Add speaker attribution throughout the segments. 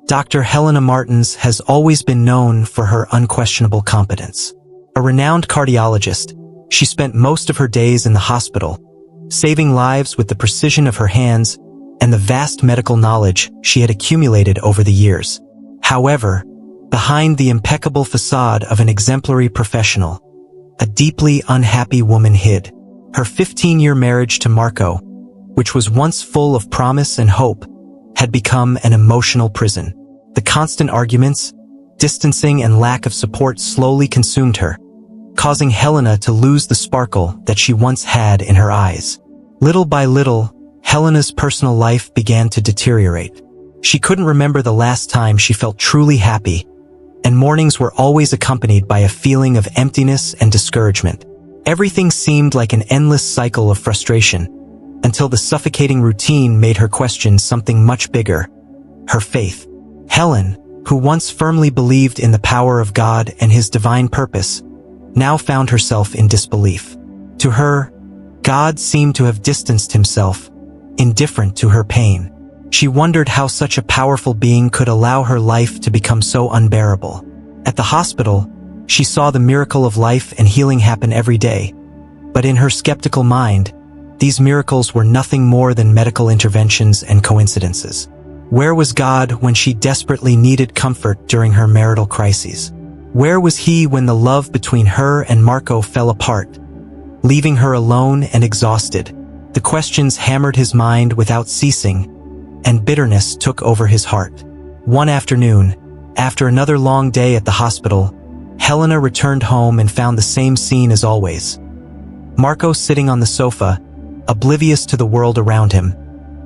Speaker 1: Dr. Helena Martins has always been known for her unquestionable competence. A renowned cardiologist, she spent most of her days in the hospital, saving lives with the precision of her hands and the vast medical knowledge she had accumulated over the years. However, behind the impeccable facade of an exemplary professional, a deeply unhappy woman hid. Her 15-year marriage to Marco, which was once full of promise and hope, had become an emotional prison. The constant arguments, distancing, and lack of support slowly consumed her, causing Helena to lose the sparkle that she once had in her eyes. Little by little, Helena's personal life began to deteriorate. She couldn't remember the last time she felt truly happy, and mornings were always accompanied by a feeling of emptiness and discouragement. Everything seemed like an endless cycle of frustration, until the suffocating routine made her question something much bigger: her faith. Helen, who once firmly believed in the power of God and His divine purpose, now found herself in disbelief. To her, God seemed to have distanced Himself, indifferent to her pain. She wondered how such a powerful being could allow her life to become so unbearable. At the hospital, she saw the miracle of life and healing happen every day. But in her skeptical mind, these miracles were nothing more than medical interventions and coincidences. Where was God when she desperately needed comfort during her marital crises? Where was He when the love between her and Marco fell apart, leaving her alone and exhausted? The questions hammered his mind without ceasing, and bitterness took over his heart. One afternoon, after another long day at the hospital, Helena returned home and found the same scene as always. Marco sitting on the sofa, oblivious to the world around him,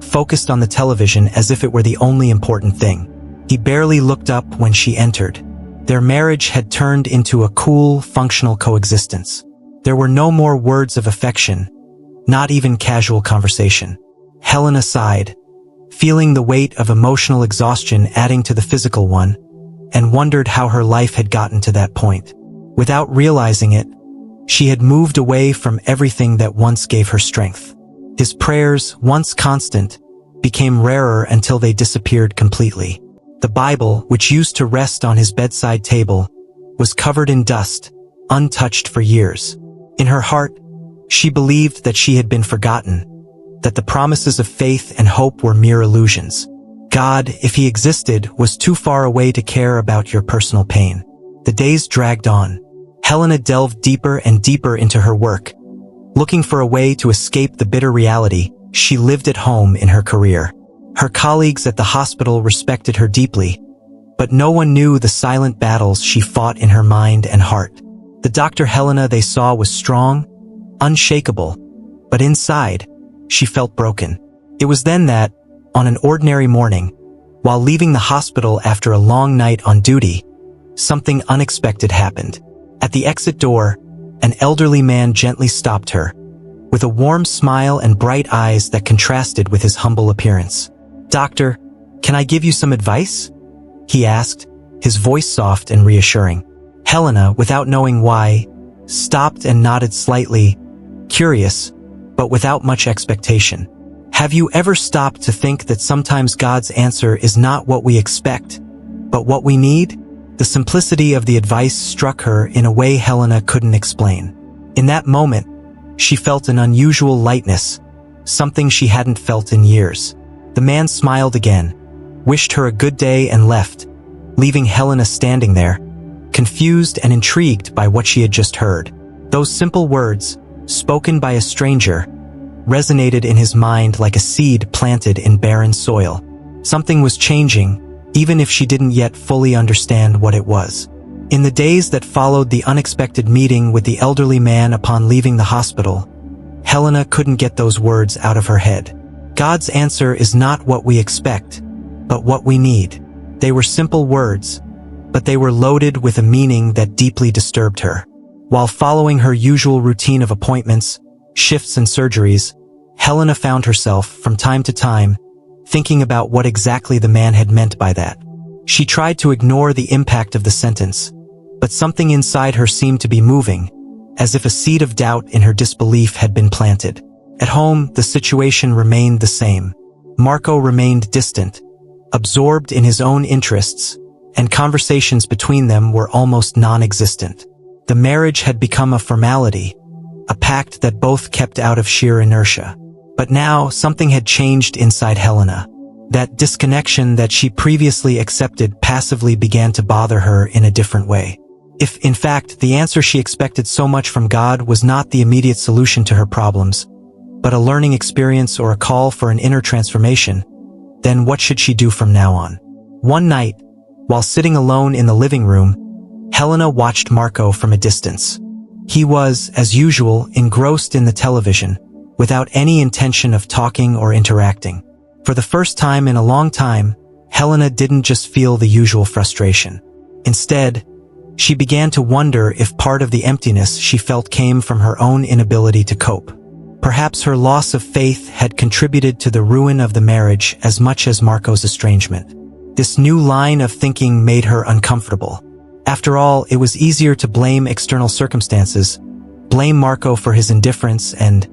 Speaker 1: focused on the television as if it were the only important thing. He barely looked up when she entered. Their marriage had turned into a cool, functional coexistence. There were no more words of affection, not even casual conversation. Helena sighed, feeling the weight of emotional exhaustion adding to the physical one, and wondered how her life had gotten to that point. Without realizing it, she had moved away from everything that once gave her strength. His prayers, once constant, became rarer until they disappeared completely. The Bible, which used to rest on his bedside table, was covered in dust, untouched for years. In her heart, she believed that she had been forgotten, that the promises of faith and hope were mere illusions. God, if He existed, was too far away to care about your personal pain. The days dragged on. Helena delved deeper and deeper into her work, looking for a way to escape the bitter reality she lived at home in her career. Her colleagues at the hospital respected her deeply, but no one knew the silent battles she fought in her mind and heart. The Dr. Helena they saw was strong, unshakable, but inside, she felt broken. It was then that, on an ordinary morning, while leaving the hospital after a long night on duty, something unexpected happened. At the exit door, an elderly man gently stopped her, with a warm smile and bright eyes that contrasted with his humble appearance. "Doctor, can I give you some advice?" he asked, his voice soft and reassuring. Helena, without knowing why, stopped and nodded slightly, curious, but without much expectation. Have you ever stopped to think that sometimes God's answer is not what we expect, but what we need? The simplicity of the advice struck her in a way Helena couldn't explain. In that moment, she felt an unusual lightness, something she hadn't felt in years. The man smiled again, wished her a good day and left, leaving Helena standing there, confused and intrigued by what she had just heard. Those simple words, spoken by a stranger, resonated in his mind like a seed planted in barren soil. Something was changing, even if she didn't yet fully understand what it was. In the days that followed the unexpected meeting with the elderly man upon leaving the hospital, Helena couldn't get those words out of her head. God's answer is not what we expect, but what we need. They were simple words, but they were loaded with a meaning that deeply disturbed her. While following her usual routine of appointments, shifts and surgeries, Helena found herself, from time to time, thinking about what exactly the man had meant by that. She tried to ignore the impact of the sentence, but something inside her seemed to be moving, as if a seed of doubt in her disbelief had been planted. At home, the situation remained the same. Marco remained distant, absorbed in his own interests, and conversations between them were almost non-existent. The marriage had become a formality, a pact that both kept out of sheer inertia. But now something had changed inside Helena. That disconnection that she previously accepted passively began to bother her in a different way. If, in fact, the answer she expected so much from God was not the immediate solution to her problems, but a learning experience or a call for an inner transformation, then what should she do from now on? One night, while sitting alone in the living room, Helena watched Marco from a distance. He was, as usual, engrossed in the television, without any intention of talking or interacting. For the first time in a long time, Helena didn't just feel the usual frustration. Instead, she began to wonder if part of the emptiness she felt came from her own inability to cope. Perhaps her loss of faith had contributed to the ruin of the marriage as much as Marco's estrangement. This new line of thinking made her uncomfortable. After all, it was easier to blame external circumstances, blame Marco for his indifference, and,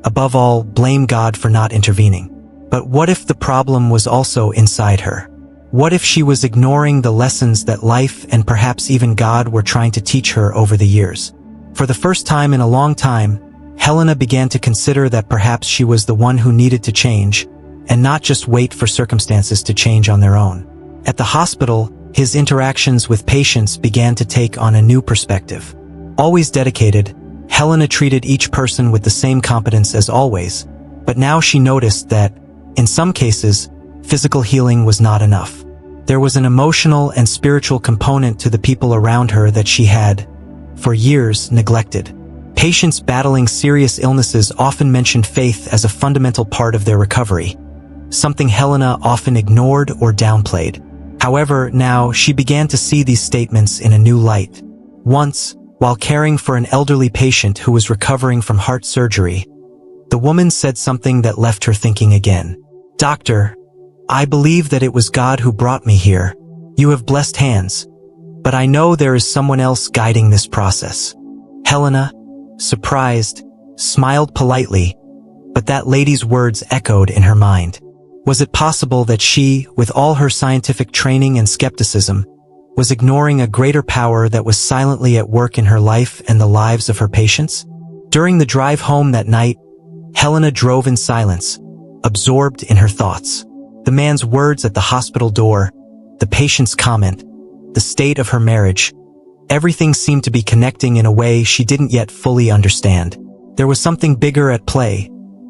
Speaker 1: above all, blame God for not intervening. But what if the problem was also inside her? What if she was ignoring the lessons that life and perhaps even God were trying to teach her over the years? For the first time in a long time, Helena began to consider that perhaps she was the one who needed to change, and not just wait for circumstances to change on their own. At the hospital, his interactions with patients began to take on a new perspective. Always dedicated, Helena treated each person with the same competence as always, but now she noticed that, in some cases, physical healing was not enough. There was an emotional and spiritual component to the people around her that she had, for years, neglected. Patients battling serious illnesses often mentioned faith as a fundamental part of their recovery, something Helena often ignored or downplayed. However, now she began to see these statements in a new light. Once, while caring for an elderly patient who was recovering from heart surgery, the woman said something that left her thinking again. "Doctor, I believe that it was God who brought me here. You have blessed hands, but I know there is someone else guiding this process." Helena, surprised, smiled politely, but that lady's words echoed in her mind. Was it possible that she, with all her scientific training and skepticism, was ignoring a greater power that was silently at work in her life and the lives of her patients? During the drive home that night, Helena drove in silence, absorbed in her thoughts. The man's words at the hospital door, the patient's comment, the state of her marriage, everything seemed to be connecting in a way she didn't yet fully understand. There was something bigger at play,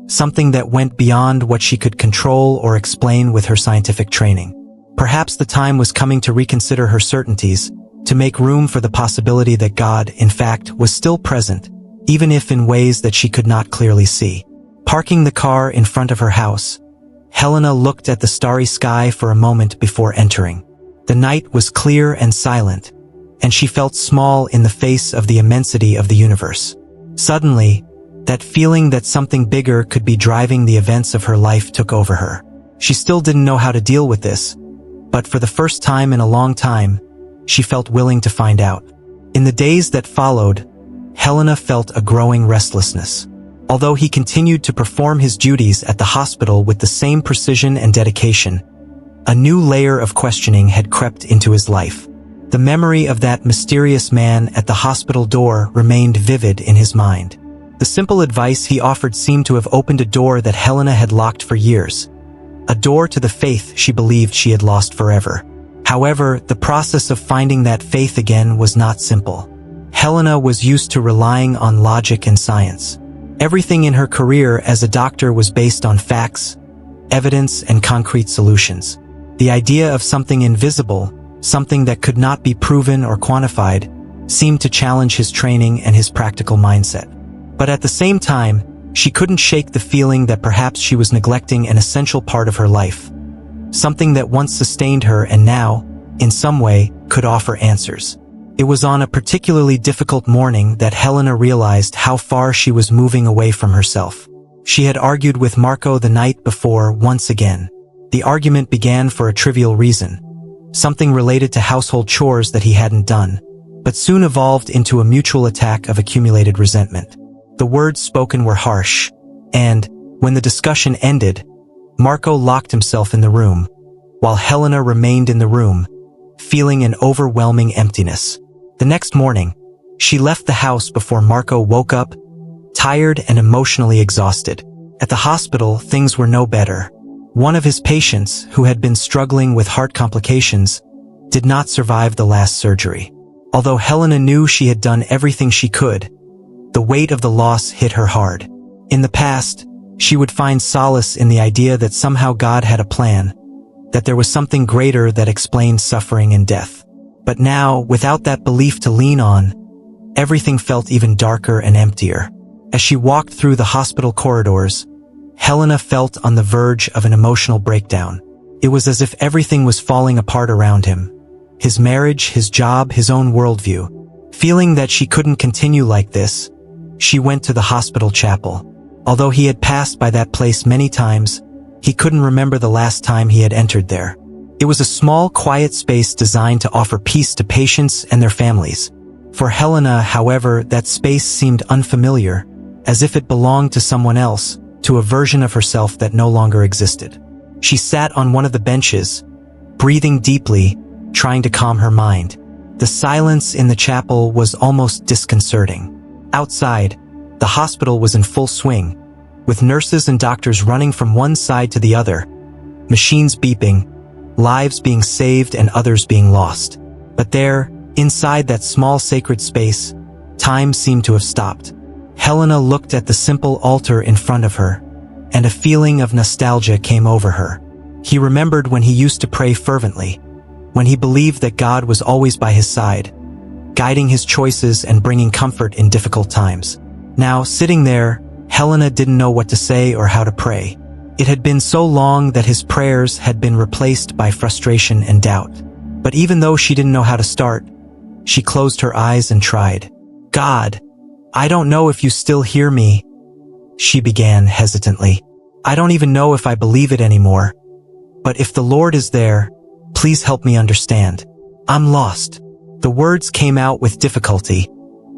Speaker 1: something that went beyond what she could control or explain with her scientific training. Perhaps the time was coming to reconsider her certainties, to make room for the possibility that God, in fact, was still present, even if in ways that she could not clearly see. Parking the car in front of her house, Helena looked at the starry sky for a moment before entering. The night was clear and silent, and she felt small in the face of the immensity of the universe. Suddenly, that feeling that something bigger could be driving the events of her life took over her. She still didn't know how to deal with this, but for the first time in a long time, she felt willing to find out. In the days that followed, Helena felt a growing restlessness. Although he continued to perform his duties at the hospital with the same precision and dedication, a new layer of questioning had crept into his life. The memory of that mysterious man at the hospital door remained vivid in his mind. The simple advice he offered seemed to have opened a door that Helena had locked for years, a door to the faith she believed she had lost forever. However, the process of finding that faith again was not simple. Helena was used to relying on logic and science. Everything in her career as a doctor was based on facts, evidence, and concrete solutions. The idea of something invisible, something that could not be proven or quantified, seemed to challenge his training and his practical mindset. But at the same time, she couldn't shake the feeling that perhaps she was neglecting an essential part of her life, something that once sustained her and now, in some way, could offer answers. It was on a particularly difficult morning that Helena realized how far she was moving away from herself. She had argued with Marco the night before once again. The argument began for a trivial reason, something related to household chores that he hadn't done, but soon evolved into a mutual attack of accumulated resentment. The words spoken were harsh, and, when the discussion ended, Marco locked himself in the room, while Helena remained in the room, feeling an overwhelming emptiness. The next morning, she left the house before Marco woke up, tired and emotionally exhausted. At the hospital, things were no better. One of his patients, who had been struggling with heart complications, did not survive the last surgery. Although Helena knew she had done everything she could, the weight of the loss hit her hard. In the past, she would find solace in the idea that somehow God had a plan, that there was something greater that explained suffering and death. But now, without that belief to lean on, everything felt even darker and emptier. As she walked through the hospital corridors, Helena felt on the verge of an emotional breakdown. It was as if everything was falling apart around him. His marriage, his job, his own worldview. Feeling that she couldn't continue like this, she went to the hospital chapel. Although he had passed by that place many times, he couldn't remember the last time he had entered there. It was a small, quiet space designed to offer peace to patients and their families. For Helena, however, that space seemed unfamiliar, as if it belonged to someone else, to a version of herself that no longer existed. She sat on one of the benches, breathing deeply, trying to calm her mind. The silence in the chapel was almost disconcerting. Outside, the hospital was in full swing, with nurses and doctors running from one side to the other, machines beeping, lives being saved and others being lost. But there, inside that small sacred space, time seemed to have stopped. Helena looked at the simple altar in front of her, and a feeling of nostalgia came over her. He remembered when he used to pray fervently, when he believed that God was always by his side, guiding his choices and bringing comfort in difficult times. Now, sitting there, Helena didn't know what to say or how to pray. It had been so long that his prayers had been replaced by frustration and doubt. But even though she didn't know how to start, she closed her eyes and tried. "God, I don't know if you still hear me," she began hesitantly. "I don't even know if I believe it anymore. But if the Lord is there, please help me understand. I'm lost." The words came out with difficulty,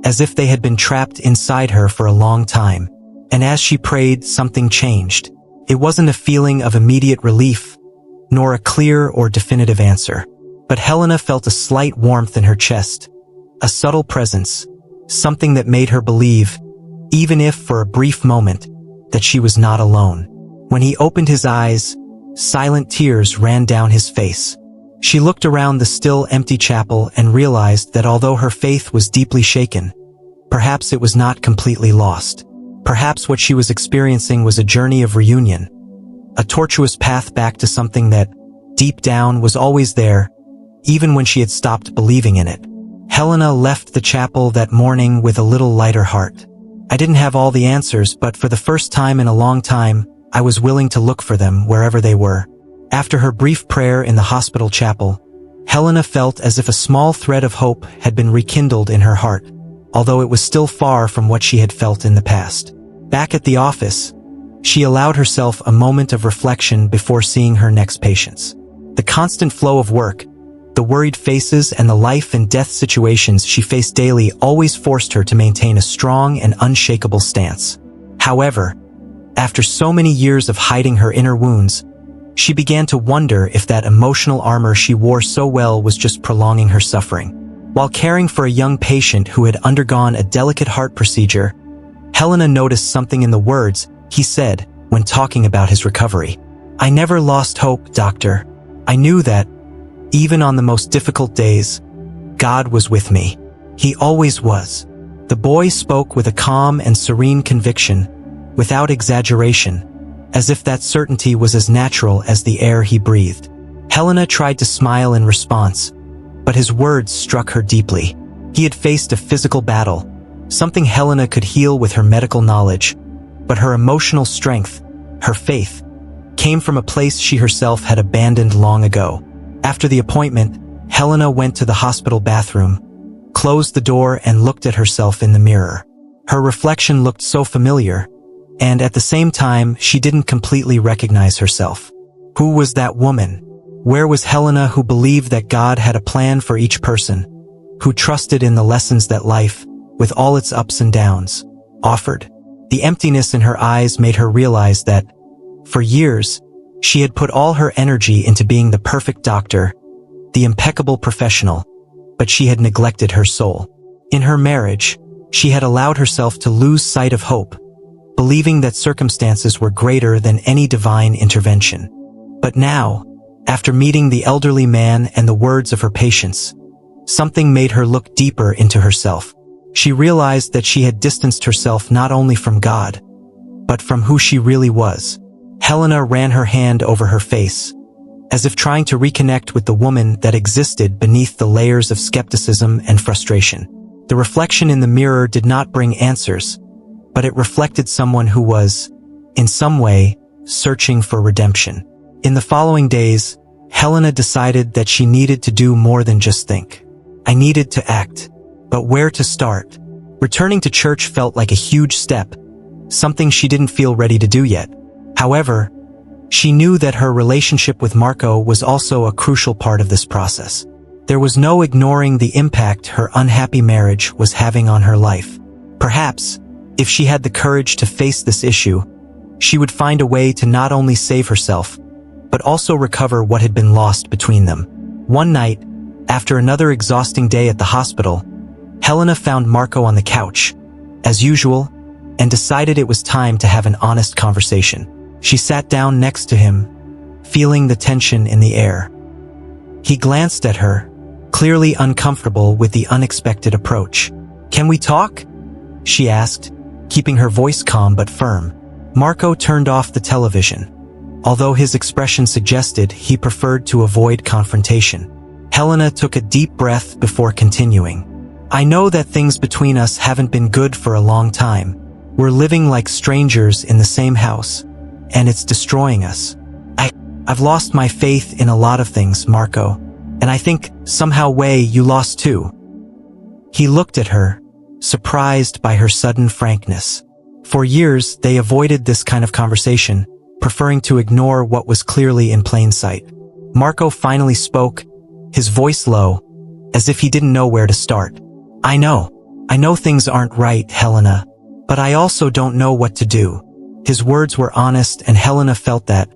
Speaker 1: as if they had been trapped inside her for a long time. And as she prayed, something changed. It wasn't a feeling of immediate relief, nor a clear or definitive answer. But Helena felt a slight warmth in her chest, a subtle presence, something that made her believe, even if for a brief moment, that she was not alone. When he opened his eyes, silent tears ran down his face. She looked around the still empty chapel and realized that although her faith was deeply shaken, perhaps it was not completely lost. Perhaps what she was experiencing was a journey of reunion, a tortuous path back to something that, deep down, was always there, even when she had stopped believing in it. Helena left the chapel that morning with a little lighter heart. "I didn't have all the answers, but for the first time in a long time, I was willing to look for them wherever they were." After her brief prayer in the hospital chapel, Helena felt as if a small thread of hope had been rekindled in her heart, although it was still far from what she had felt in the past. Back at the office, she allowed herself a moment of reflection before seeing her next patients. The constant flow of work, the worried faces and the life and death situations she faced daily always forced her to maintain a strong and unshakable stance. However, after so many years of hiding her inner wounds, she began to wonder if that emotional armor she wore so well was just prolonging her suffering. While caring for a young patient who had undergone a delicate heart procedure, Helena noticed something in the words he said when talking about his recovery. "I never lost hope, doctor. I knew that, even on the most difficult days, God was with me. He always was." The boy spoke with a calm and serene conviction, without exaggeration, as if that certainty was as natural as the air he breathed. Helena tried to smile in response, but his words struck her deeply. He had faced a physical battle, something Helena could heal with her medical knowledge, but her emotional strength, her faith, came from a place she herself had abandoned long ago. After the appointment, Helena went to the hospital bathroom, closed the door and looked at herself in the mirror. Her reflection looked so familiar, and at the same time, she didn't completely recognize herself. Who was that woman? Where was Helena who believed that God had a plan for each person, who trusted in the lessons that life, with all its ups and downs, offered? The emptiness in her eyes made her realize that, for years, She had put all her energy into being the perfect doctor, the impeccable professional, but she had neglected her soul. In her marriage, she had allowed herself to lose sight of hope, believing that circumstances were greater than any divine intervention. But now, after meeting the elderly man and the words of her patients, something made her look deeper into herself. She realized that she had distanced herself not only from God, but from who she really was. Helena ran her hand over her face, as if trying to reconnect with the woman that existed beneath the layers of skepticism and frustration. The reflection in the mirror did not bring answers, but it reflected someone who was, in some way, searching for redemption. In the following days, Helena decided that she needed to do more than just think. I needed to act. But where to start? Returning to church felt like a huge step, something she didn't feel ready to do yet. However, she knew that her relationship with Marco was also a crucial part of this process. There was no ignoring the impact her unhappy marriage was having on her life. Perhaps, if she had the courage to face this issue, she would find a way to not only save herself, but also recover what had been lost between them. One night, after another exhausting day at the hospital, Helena found Marco on the couch, as usual, and decided it was time to have an honest conversation. She sat down next to him, feeling the tension in the air. He glanced at her, clearly uncomfortable with the unexpected approach. "Can we talk?" she asked, keeping her voice calm but firm. Marco turned off the television, although his expression suggested he preferred to avoid confrontation. Helena took a deep breath before continuing. "I know that things between us haven't been good for a long time. We're living like strangers in the same house, and it's destroying us. I've lost my faith in a lot of things, Marco, and I think somehow you lost too." He looked at her, surprised by her sudden frankness. For years, they avoided this kind of conversation, preferring to ignore what was clearly in plain sight. Marco finally spoke, his voice low, as if he didn't know where to start. I know things aren't right, Helena, but I also don't know what to do." His words were honest, and Helena felt that,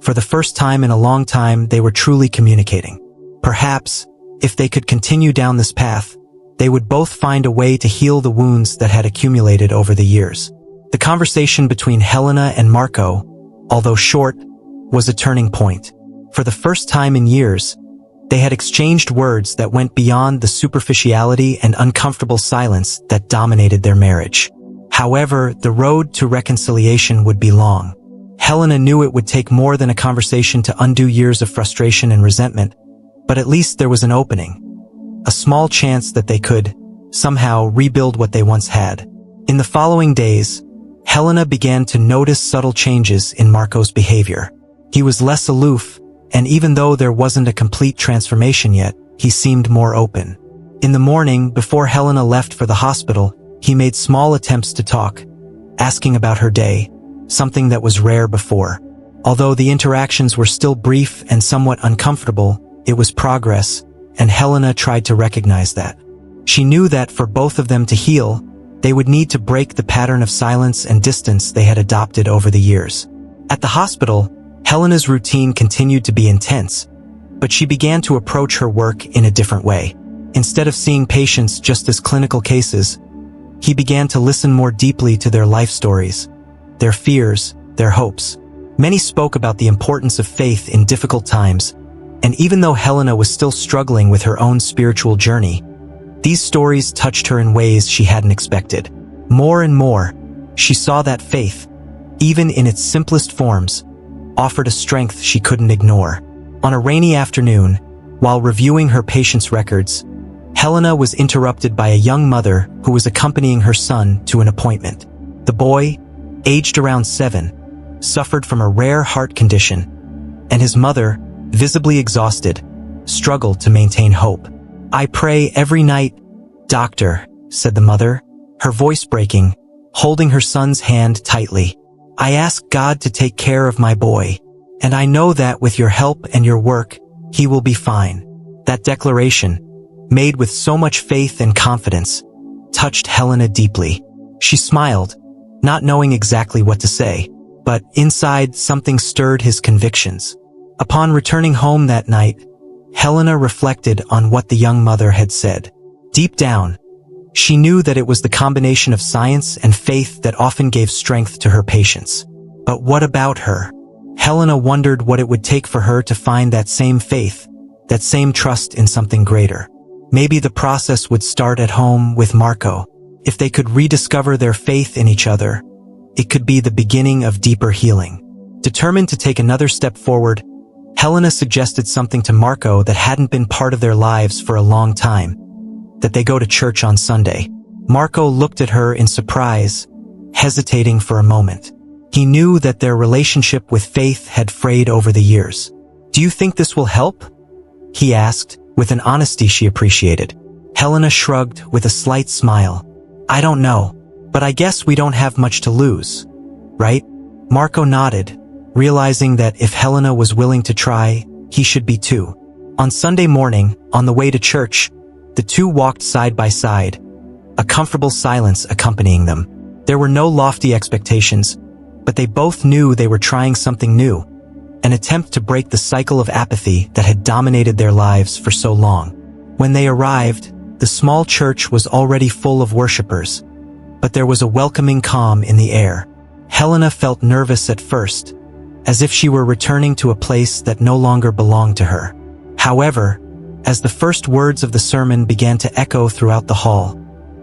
Speaker 1: for the first time in a long time, they were truly communicating. Perhaps, if they could continue down this path, they would both find a way to heal the wounds that had accumulated over the years. The conversation between Helena and Marco, although short, was a turning point. For the first time in years, they had exchanged words that went beyond the superficiality and uncomfortable silence that dominated their marriage. However, the road to reconciliation would be long. Helena knew it would take more than a conversation to undo years of frustration and resentment, but at least there was an opening, a small chance that they could, somehow, rebuild what they once had. In the following days, Helena began to notice subtle changes in Marco's behavior. He was less aloof, and even though there wasn't a complete transformation yet, he seemed more open. In the morning, before Helena left for the hospital, he made small attempts to talk, asking about her day, something that was rare before. Although the interactions were still brief and somewhat uncomfortable, it was progress, and Helena tried to recognize that. She knew that for both of them to heal, they would need to break the pattern of silence and distance they had adopted over the years. At the hospital, Helena's routine continued to be intense, but she began to approach her work in a different way. Instead of seeing patients just as clinical cases, he began to listen more deeply to their life stories, their fears, their hopes. Many spoke about the importance of faith in difficult times, and even though Helena was still struggling with her own spiritual journey, these stories touched her in ways she hadn't expected. More and more, she saw that faith, even in its simplest forms, offered a strength she couldn't ignore. On a rainy afternoon, while reviewing her patients' records, Helena was interrupted by a young mother who was accompanying her son to an appointment. The boy, aged around 7, suffered from a rare heart condition, and his mother, visibly exhausted, struggled to maintain hope. "I pray every night, doctor," said the mother, her voice breaking, holding her son's hand tightly. "I ask God to take care of my boy, and I know that with your help and your work, he will be fine." That declaration, made with so much faith and confidence, touched Helena deeply. She smiled, not knowing exactly what to say. but inside something stirred his convictions. Upon returning home that night, Helena reflected on what the young mother had said. Deep down, she knew that it was the combination of science and faith that often gave strength to her patients. But what about her? Helena wondered what it would take for her to find that same faith, that same trust in something greater. Maybe the process would start at home with Marco. If they could rediscover their faith in each other, it could be the beginning of deeper healing. Determined to take another step forward, Helena suggested something to Marco that hadn't been part of their lives for a long time, that they go to church on Sunday. Marco looked at her in surprise, hesitating for a moment. He knew that their relationship with faith had frayed over the years. "Do you think this will help?" he asked, with an honesty she appreciated. Helena shrugged with a slight smile. "I don't know, but I guess we don't have much to lose, right?" Marco nodded, realizing that if Helena was willing to try, he should be too. On Sunday morning, on the way to church, the two walked side by side, a comfortable silence accompanying them. There were no lofty expectations, but they both knew they were trying something new, an attempt to break the cycle of apathy that had dominated their lives for so long. When they arrived, the small church was already full of worshippers, but there was a welcoming calm in the air. Helena felt nervous at first, as if she were returning to a place that no longer belonged to her. However, as the first words of the sermon began to echo throughout the hall,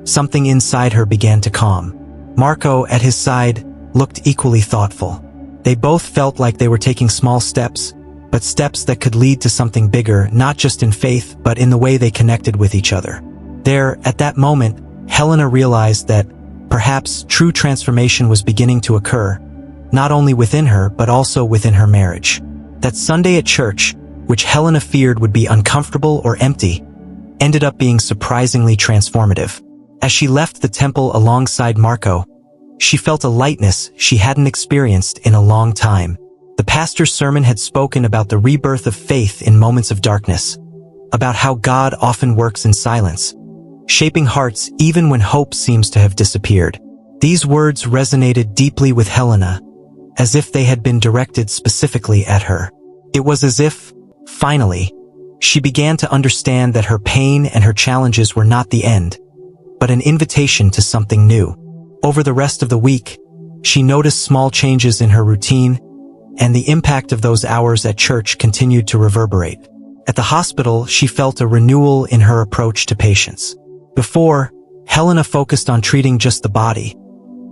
Speaker 1: something inside her began to calm. Marco, at his side, looked equally thoughtful. They both felt like they were taking small steps, but steps that could lead to something bigger, not just in faith, but in the way they connected with each other. There, at that moment, Helena realized that perhaps true transformation was beginning to occur, not only within her, but also within her marriage. That Sunday at church, which Helena feared would be uncomfortable or empty, ended up being surprisingly transformative. As she left the temple alongside Marco, she felt a lightness she hadn't experienced in a long time. The pastor's sermon had spoken about the rebirth of faith in moments of darkness, about how God often works in silence, shaping hearts even when hope seems to have disappeared. These words resonated deeply with Helena, as if they had been directed specifically at her. It was as if, finally, she began to understand that her pain and her challenges were not the end, but an invitation to something new. Over the rest of the week, she noticed small changes in her routine, and the impact of those hours at church continued to reverberate. At the hospital, she felt a renewal in her approach to patients. Before, Helena focused on treating just the body,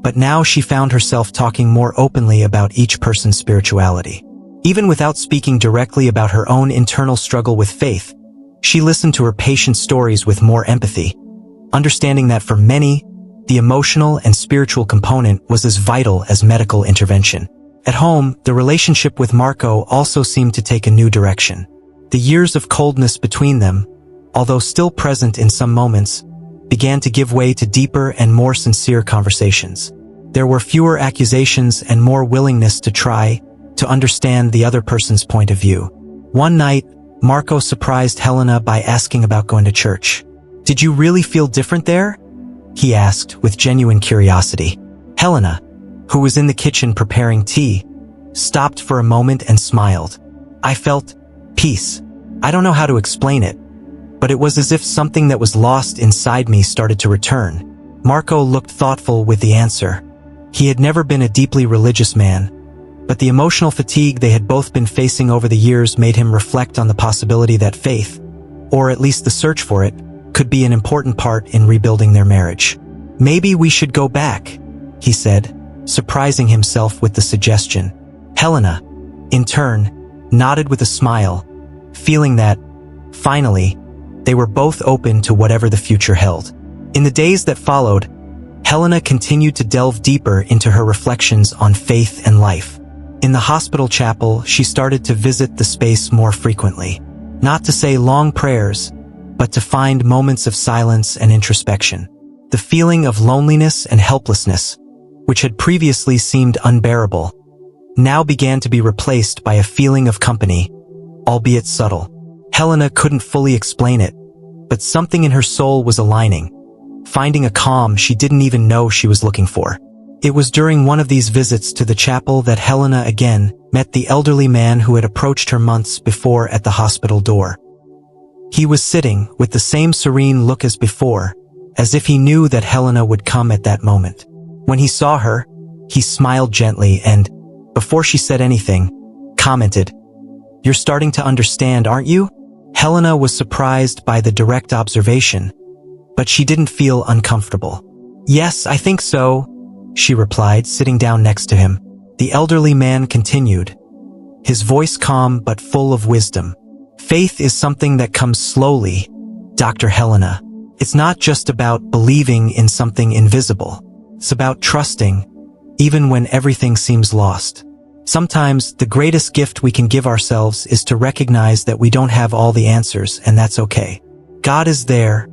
Speaker 1: but now she found herself talking more openly about each person's spirituality. Even without speaking directly about her own internal struggle with faith, she listened to her patients' stories with more empathy, understanding that for many, the emotional and spiritual component was as vital as medical intervention. At home, the relationship with Marco also seemed to take a new direction. The years of coldness between them, although still present in some moments, began to give way to deeper and more sincere conversations. There were fewer accusations and more willingness to try to understand the other person's point of view. One night, Marco surprised Helena by asking about going to church. "Did you really feel different there?" he asked with genuine curiosity. Helena, who was in the kitchen preparing tea, stopped for a moment and smiled. "I felt peace. I don't know how to explain it, but it was as if something that was lost inside me started to return." Marco looked thoughtful with the answer. He had never been a deeply religious man, but the emotional fatigue they had both been facing over the years made him reflect on the possibility that faith, or at least the search for it, could be an important part in rebuilding their marriage. "Maybe we should go back," he said, surprising himself with the suggestion. Helena, in turn, nodded with a smile, feeling that, finally, they were both open to whatever the future held. In the days that followed, Helena continued to delve deeper into her reflections on faith and life. In the hospital chapel, she started to visit the space more frequently. Not to say long prayers, but to find moments of silence and introspection. The feeling of loneliness and helplessness, which had previously seemed unbearable, now began to be replaced by a feeling of company, albeit subtle. Helena couldn't fully explain it, but something in her soul was aligning, finding a calm she didn't even know she was looking for. It was during one of these visits to the chapel that Helena again met the elderly man who had approached her months before at the hospital door. He was sitting with the same serene look as before, as if he knew that Helena would come at that moment. When he saw her, he smiled gently and, before she said anything, commented, "You're starting to understand, aren't you?" Helena was surprised by the direct observation, but she didn't feel uncomfortable. "Yes, I think so," she replied, sitting down next to him. The elderly man continued, his voice calm but full of wisdom. "Faith is something that comes slowly, Dr. Helena. It's not just about believing in something invisible. It's about trusting, even when everything seems lost. Sometimes the greatest gift we can give ourselves is to recognize that we don't have all the answers, and that's okay. God is there,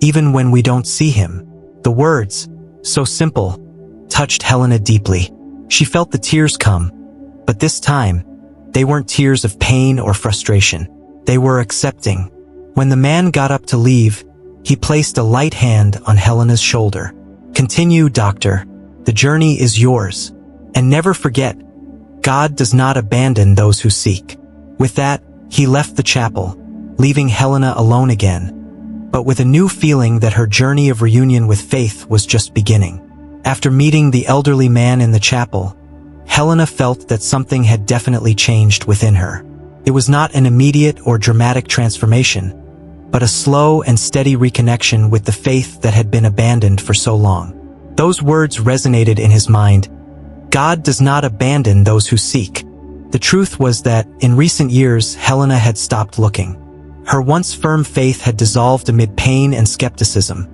Speaker 1: even when we don't see him." The words, so simple, touched Helena deeply. She felt the tears come, but this time, they weren't tears of pain or frustration. They were accepting. When the man got up to leave, he placed a light hand on Helena's shoulder. "Continue, doctor. The journey is yours. And never forget, God does not abandon those who seek." With that, he left the chapel, leaving Helena alone again, but with a new feeling that her journey of reunion with faith was just beginning. After meeting the elderly man in the chapel, Helena felt that something had definitely changed within her. It was not an immediate or dramatic transformation, but a slow and steady reconnection with the faith that had been abandoned for so long. Those words resonated in his mind. God does not abandon those who seek. The truth was that, in recent years, Helena had stopped looking. Her once firm faith had dissolved amid pain and skepticism,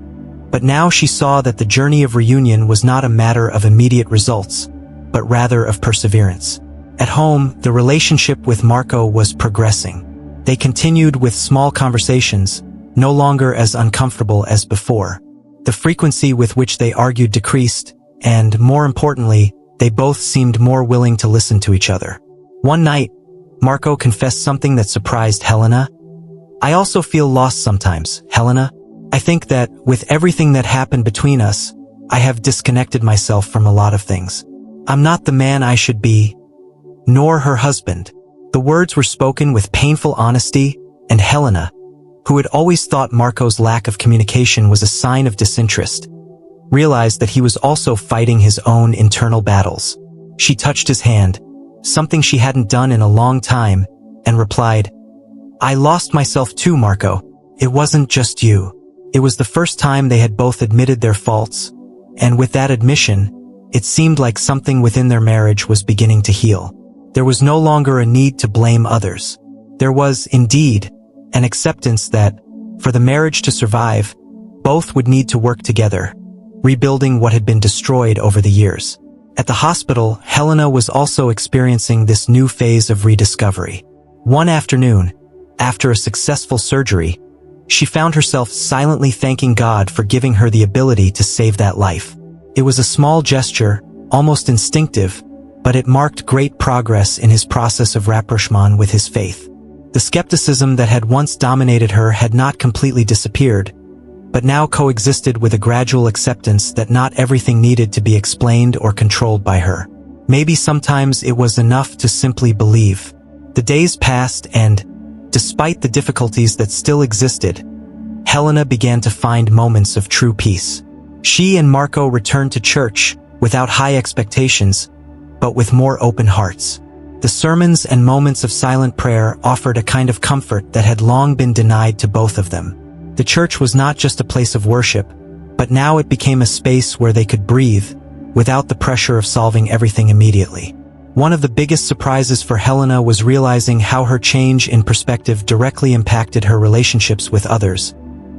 Speaker 1: but now she saw that the journey of reunion was not a matter of immediate results, but rather of perseverance. At home, the relationship with Marco was progressing. They continued with small conversations, no longer as uncomfortable as before. The frequency with which they argued decreased, and, more importantly, they both seemed more willing to listen to each other. One night, Marco confessed something that surprised Helena. "I also feel lost sometimes, Helena. I think that, with everything that happened between us, I have disconnected myself from a lot of things. I'm not the man I should be, nor her husband." The words were spoken with painful honesty, and Helena, who had always thought Marco's lack of communication was a sign of disinterest, realized that he was also fighting his own internal battles. She touched his hand, something she hadn't done in a long time, and replied, "I lost myself too, Marco. It wasn't just you." It was the first time they had both admitted their faults, and with that admission, it seemed like something within their marriage was beginning to heal. There was no longer a need to blame others. There was, indeed, an acceptance that, for the marriage to survive, both would need to work together, rebuilding what had been destroyed over the years. At the hospital, Helena was also experiencing this new phase of rediscovery. One afternoon, after a successful surgery, she found herself silently thanking God for giving her the ability to save that life. It was a small gesture, almost instinctive, but it marked great progress in his process of rapprochement with his faith. The skepticism that had once dominated her had not completely disappeared, but now coexisted with a gradual acceptance that not everything needed to be explained or controlled by her. Maybe sometimes it was enough to simply believe. The days passed and, despite the difficulties that still existed, Helena began to find moments of true peace. She and Marco returned to church, without high expectations, but with more open hearts. The sermons and moments of silent prayer offered a kind of comfort that had long been denied to both of them. The church was not just a place of worship, but now it became a space where they could breathe, without the pressure of solving everything immediately. One of the biggest surprises for Helena was realizing how her change in perspective directly impacted her relationships with others,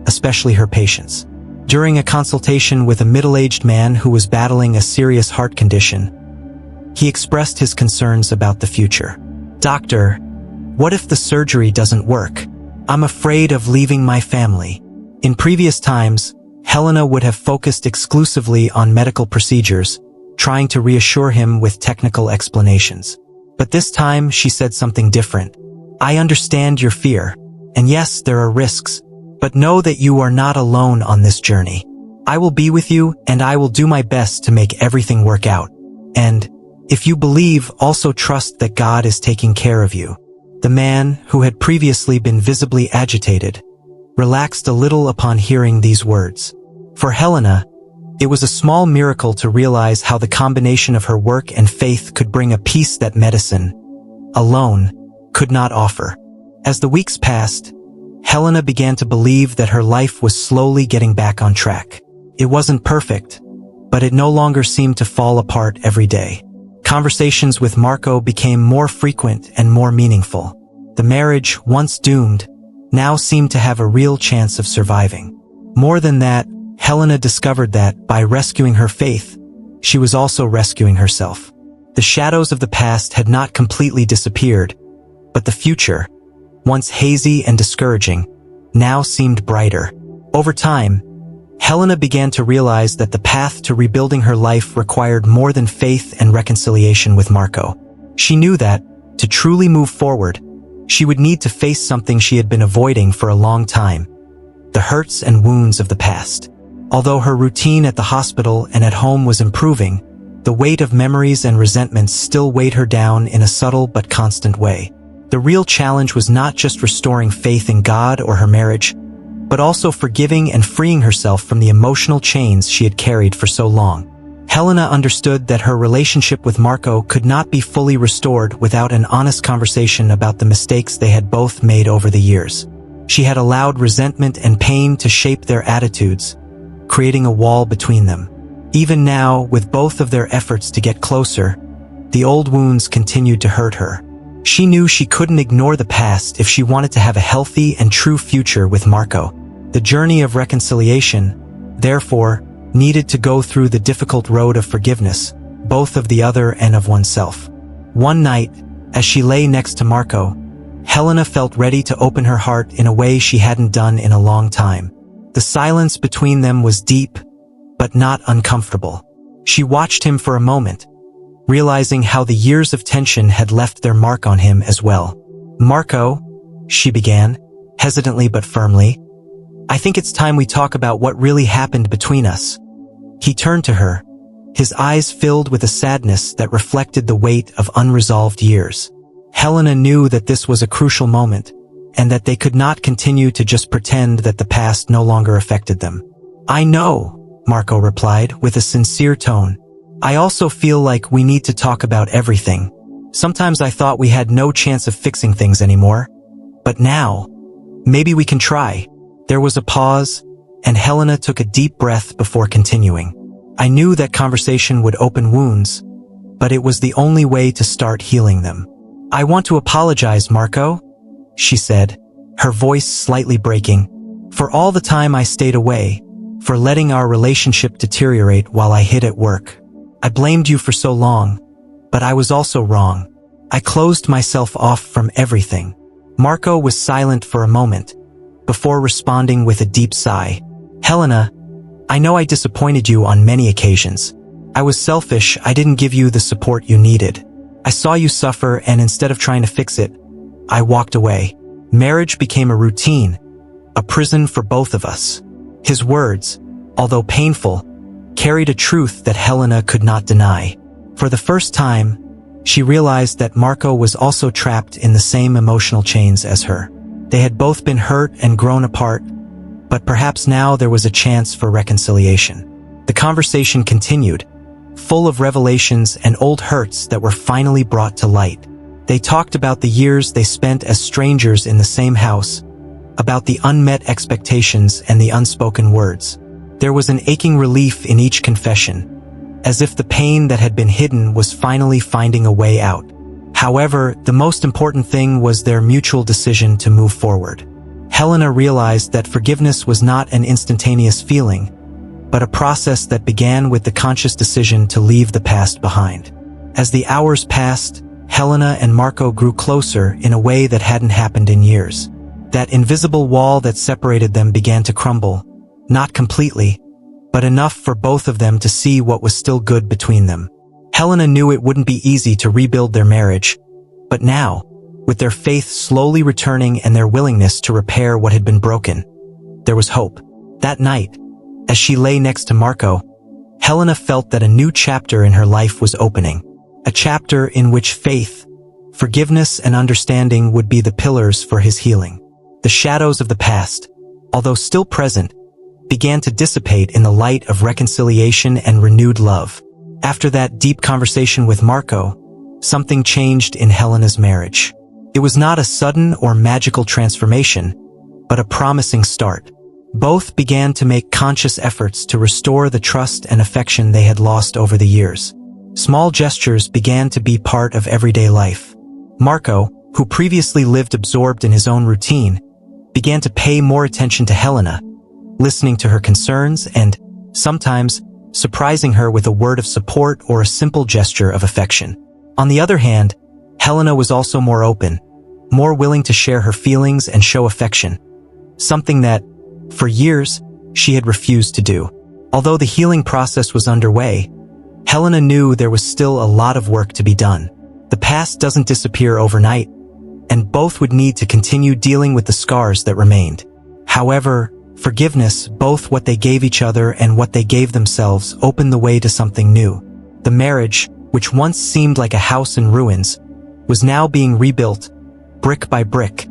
Speaker 1: especially her patients. During a consultation with a middle-aged man who was battling a serious heart condition, he expressed his concerns about the future. "Doctor, what if the surgery doesn't work? I'm afraid of leaving my family." In previous times, Helena would have focused exclusively on medical procedures, trying to reassure him with technical explanations. But this time, she said something different. "I understand your fear, and yes, there are risks, but know that you are not alone on this journey. I will be with you, and I will do my best to make everything work out. And, if you believe, also trust that God is taking care of you." The man, who had previously been visibly agitated, relaxed a little upon hearing these words. For Helena, it was a small miracle to realize how the combination of her work and faith could bring a peace that medicine, alone, could not offer. As the weeks passed, Helena began to believe that her life was slowly getting back on track. It wasn't perfect, but it no longer seemed to fall apart every day. Conversations with Marco became more frequent and more meaningful. The marriage, once doomed, now seemed to have a real chance of surviving. More than that, Helena discovered that, by rescuing her faith, she was also rescuing herself. The shadows of the past had not completely disappeared, but the future, once hazy and discouraging, now seemed brighter. Over time, Helena began to realize that the path to rebuilding her life required more than faith and reconciliation with Marco. She knew that, to truly move forward, she would need to face something she had been avoiding for a long time: the hurts and wounds of the past. Although her routine at the hospital and at home was improving, the weight of memories and resentments still weighed her down in a subtle but constant way. The real challenge was not just restoring faith in God or her marriage, but also forgiving and freeing herself from the emotional chains she had carried for so long. Helena understood that her relationship with Marco could not be fully restored without an honest conversation about the mistakes they had both made over the years. She had allowed resentment and pain to shape their attitudes, creating a wall between them. Even now, with both of their efforts to get closer, the old wounds continued to hurt her. She knew she couldn't ignore the past if she wanted to have a healthy and true future with Marco. The journey of reconciliation, therefore, needed to go through the difficult road of forgiveness, both of the other and of oneself. One night, as she lay next to Marco, Helena felt ready to open her heart in a way she hadn't done in a long time. The silence between them was deep, but not uncomfortable. She watched him for a moment, realizing how the years of tension had left their mark on him as well. "Marco," she began, hesitantly but firmly, "I think it's time we talk about what really happened between us." He turned to her, his eyes filled with a sadness that reflected the weight of unresolved years. Helena knew that this was a crucial moment, and that they could not continue to just pretend that the past no longer affected them. "I know," Marco replied with a sincere tone. "I also feel like we need to talk about everything. Sometimes I thought we had no chance of fixing things anymore. But now, maybe we can try." There was a pause, and Helena took a deep breath before continuing. "I knew that conversation would open wounds, but it was the only way to start healing them. I want to apologize, Marco," she said, her voice slightly breaking, "for all the time I stayed away, for letting our relationship deteriorate while I hid at work. I blamed you for so long, but I was also wrong. I closed myself off from everything." Marco was silent for a moment, before responding with a deep sigh. "Helena, I know I disappointed you on many occasions. I was selfish, I didn't give you the support you needed. I saw you suffer, and instead of trying to fix it, I walked away. Marriage became a routine, a prison for both of us." His words, although painful, carried a truth that Helena could not deny. For the first time, she realized that Marco was also trapped in the same emotional chains as her. They had both been hurt and grown apart, but perhaps now there was a chance for reconciliation. The conversation continued, full of revelations and old hurts that were finally brought to light. They talked about the years they spent as strangers in the same house, about the unmet expectations and the unspoken words. There was an aching relief in each confession, as if the pain that had been hidden was finally finding a way out. However, the most important thing was their mutual decision to move forward. Helena realized that forgiveness was not an instantaneous feeling, but a process that began with the conscious decision to leave the past behind. As the hours passed, Helena and Marco grew closer in a way that hadn't happened in years. That invisible wall that separated them began to crumble, not completely, but enough for both of them to see what was still good between them. Helena knew it wouldn't be easy to rebuild their marriage, but now, with their faith slowly returning and their willingness to repair what had been broken, there was hope. That night, As she lay next to Marco, Helena felt that a new chapter in her life was opening. A chapter in which faith, forgiveness, and understanding would be the pillars for his healing. The shadows of the past, although still present, began to dissipate in the light of reconciliation and renewed love. After that deep conversation with Marco, something changed in Helena's marriage. It was not a sudden or magical transformation, but a promising start. Both began to make conscious efforts to restore the trust and affection they had lost over the years. Small gestures began to be part of everyday life. Marco, who previously lived absorbed in his own routine, began to pay more attention to Helena, listening to her concerns and, sometimes, surprising her with a word of support or a simple gesture of affection. On the other hand, Helena was also more open, more willing to share her feelings and show affection, something that, for years, she had refused to do. Although the healing process was underway, Helena knew there was still a lot of work to be done. The past doesn't disappear overnight, and both would need to continue dealing with the scars that remained. However, forgiveness, both what they gave each other and what they gave themselves, opened the way to something new. The marriage, which once seemed like a house in ruins, was now being rebuilt, brick by brick,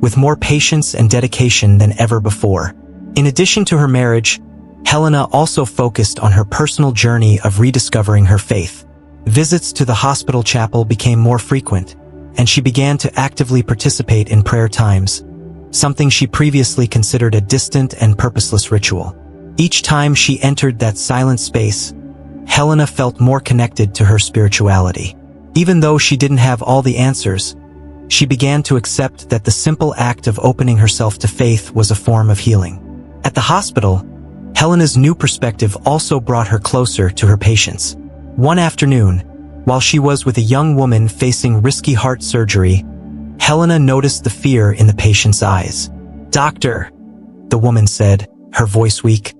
Speaker 1: with more patience and dedication than ever before. In addition to her marriage, Helena also focused on her personal journey of rediscovering her faith. Visits to the hospital chapel became more frequent, and she began to actively participate in prayer times, something she previously considered a distant and purposeless ritual. Each time she entered that silent space, Helena felt more connected to her spirituality. Even though she didn't have all the answers, she began to accept that the simple act of opening herself to faith was a form of healing. At the hospital, Helena's new perspective also brought her closer to her patients. One afternoon, while she was with a young woman facing risky heart surgery, Helena noticed the fear in the patient's eyes. "Doctor," the woman said, her voice weak,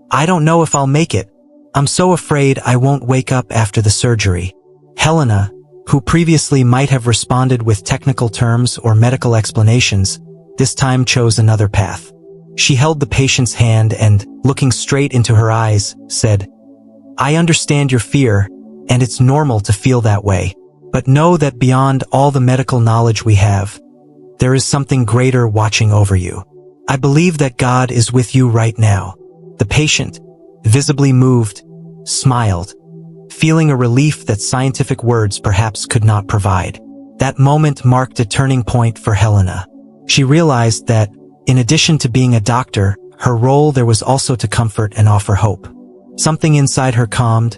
Speaker 1: "I don't know if I'll make it. I'm so afraid I won't wake up after the surgery." Helena, who previously might have responded with technical terms or medical explanations, this time chose another path. She held the patient's hand and, looking straight into her eyes, said, "I understand your fear, and it's normal to feel that way. But know that beyond all the medical knowledge we have, there is something greater watching over you. I believe that God is with you right now." The patient, visibly moved, smiled, feeling a relief that scientific words perhaps could not provide. That moment marked a turning point for Helena. She realized that, in addition to being a doctor, her role there was also to comfort and offer hope. Something inside her calmed,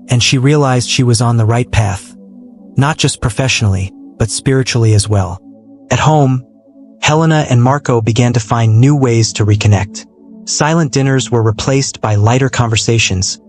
Speaker 1: and she realized she was on the right path, not just professionally, but spiritually as well. At home, Helena and Marco began to find new ways to reconnect. Silent dinners were replaced by lighter conversations,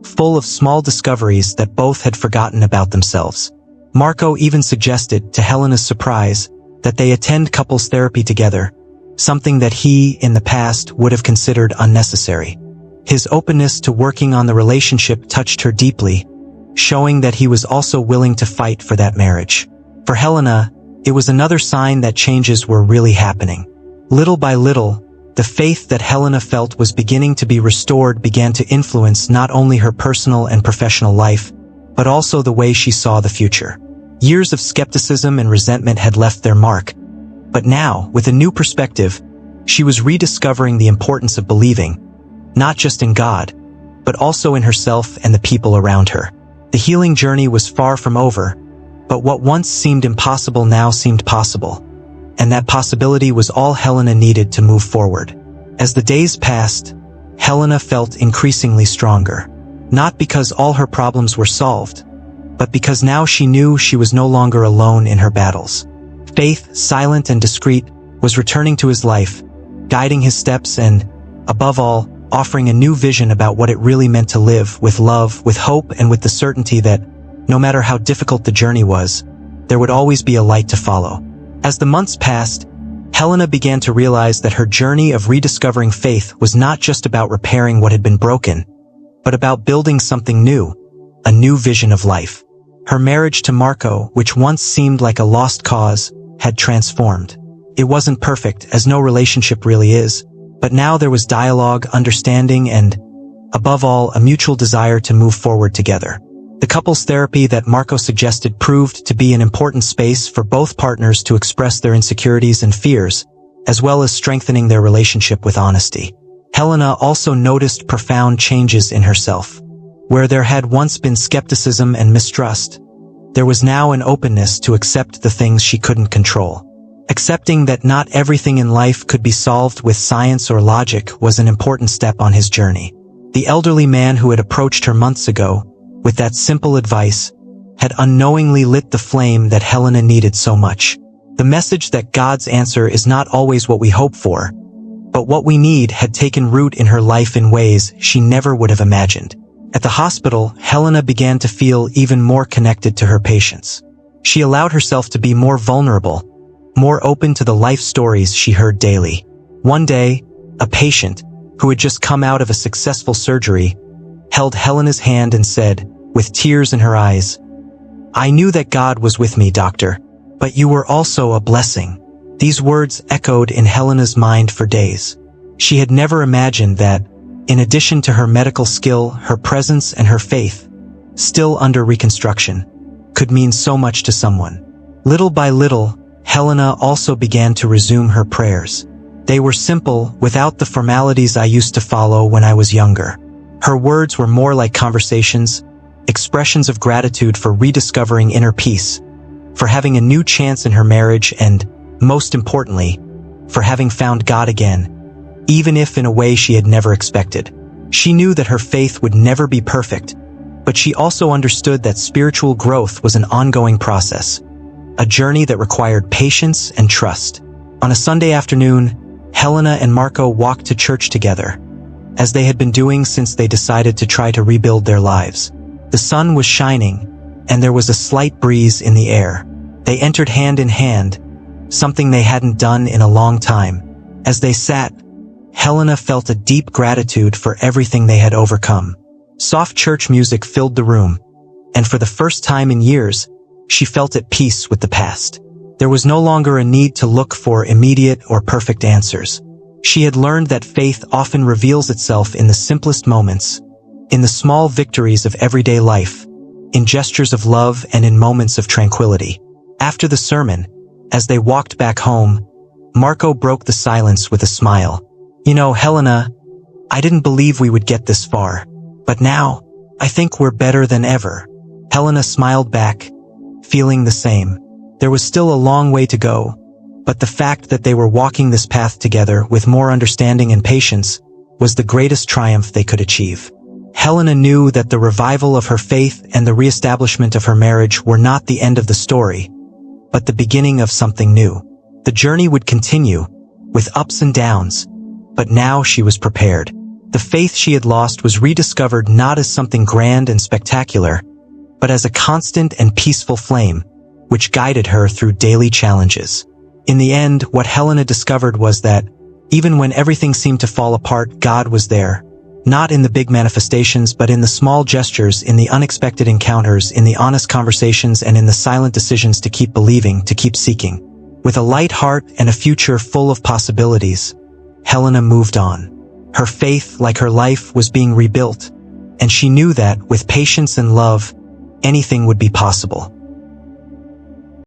Speaker 1: full of small discoveries that both had forgotten about themselves. Marco even suggested, to Helena's surprise, that they attend couples therapy together, something that he, in the past, would have considered unnecessary. His openness to working on the relationship touched her deeply, showing that he was also willing to fight for that marriage. For Helena, it was another sign that changes were really happening. Little by little, the faith that Helena felt was beginning to be restored began to influence not only her personal and professional life, but also the way she saw the future. Years of skepticism and resentment had left their mark, but now, with a new perspective, she was rediscovering the importance of believing, not just in God, but also in herself and the people around her. The healing journey was far from over, but what once seemed impossible now seemed possible, and that possibility was all Helena needed to move forward. As the days passed, Helena felt increasingly stronger, not because all her problems were solved, but because now she knew she was no longer alone in her battles. Faith, silent and discreet, was returning to his life, guiding his steps and, above all, offering a new vision about what it really meant to live with love, with hope, and with the certainty that, no matter how difficult the journey was, there would always be a light to follow. As the months passed, Helena began to realize that her journey of rediscovering faith was not just about repairing what had been broken, but about building something new, a new vision of life. Her marriage to Marco, which once seemed like a lost cause, had transformed. It wasn't perfect, as no relationship really is, But now there was dialogue, understanding, and, above all, a mutual desire to move forward together. The couples therapy that Marco suggested proved to be an important space for both partners to express their insecurities and fears, as well as strengthening their relationship with honesty. Helena also noticed profound changes in herself. Where there had once been skepticism and mistrust, there was now an openness to accept the things she couldn't control. Accepting that not everything in life could be solved with science or logic was an important step on his journey. The elderly man who had approached her months ago, with that simple advice, had unknowingly lit the flame that Helena needed so much. The message that God's answer is not always what we hope for, but what we need had taken root in her life in ways she never would have imagined. At the hospital, Helena began to feel even more connected to her patients. She allowed herself to be more vulnerable, more open to the life stories she heard daily. One day, a patient, who had just come out of a successful surgery, held Helena's hand and said, with tears in her eyes, "I knew that God was with me, doctor, but you were also a blessing." These words echoed in Helena's mind for days. She had never imagined that, in addition to her medical skill, her presence and her faith, still under reconstruction, could mean so much to someone. Little by little, Helena also began to resume her prayers. They were simple, without the formalities I used to follow when I was younger. Her words were more like conversations, expressions of gratitude for rediscovering inner peace, for having a new chance in her marriage and, most importantly, for having found God again, even if in a way she had never expected. She knew that her faith would never be perfect, but she also understood that spiritual growth was an ongoing process, a journey that required patience and trust. On a Sunday afternoon, Helena and Marco walked to church together, as they had been doing since they decided to try to rebuild their lives. The sun was shining, and there was a slight breeze in the air. They entered hand in hand, something they hadn't done in a long time. As they sat, Helena felt a deep gratitude for everything they had overcome. Soft church music filled the room, and for the first time in years, she felt at peace with the past. There was no longer a need to look for immediate or perfect answers. She had learned that faith often reveals itself in the simplest moments, in the small victories of everyday life, in gestures of love and in moments of tranquility. After the sermon, as they walked back home, Marco broke the silence with a smile. "You know, Helena, I didn't believe we would get this far, but now, I think we're better than ever." Helena smiled back, feeling the same. There was still a long way to go, but the fact that they were walking this path together with more understanding and patience was the greatest triumph they could achieve. Helena knew that the revival of her faith and the reestablishment of her marriage were not the end of the story, but the beginning of something new. The journey would continue, with ups and downs, but now she was prepared. The faith she had lost was rediscovered not as something grand and spectacular, but as a constant and peaceful flame, which guided her through daily challenges. In the end, what Helena discovered was that, even when everything seemed to fall apart, God was there. Not in the big manifestations, but in the small gestures, in the unexpected encounters, in the honest conversations, and in the silent decisions to keep believing, to keep seeking. With a light heart and a future full of possibilities, Helena moved on. Her faith, like her life, was being rebuilt, and she knew that, with patience and love, anything would be possible.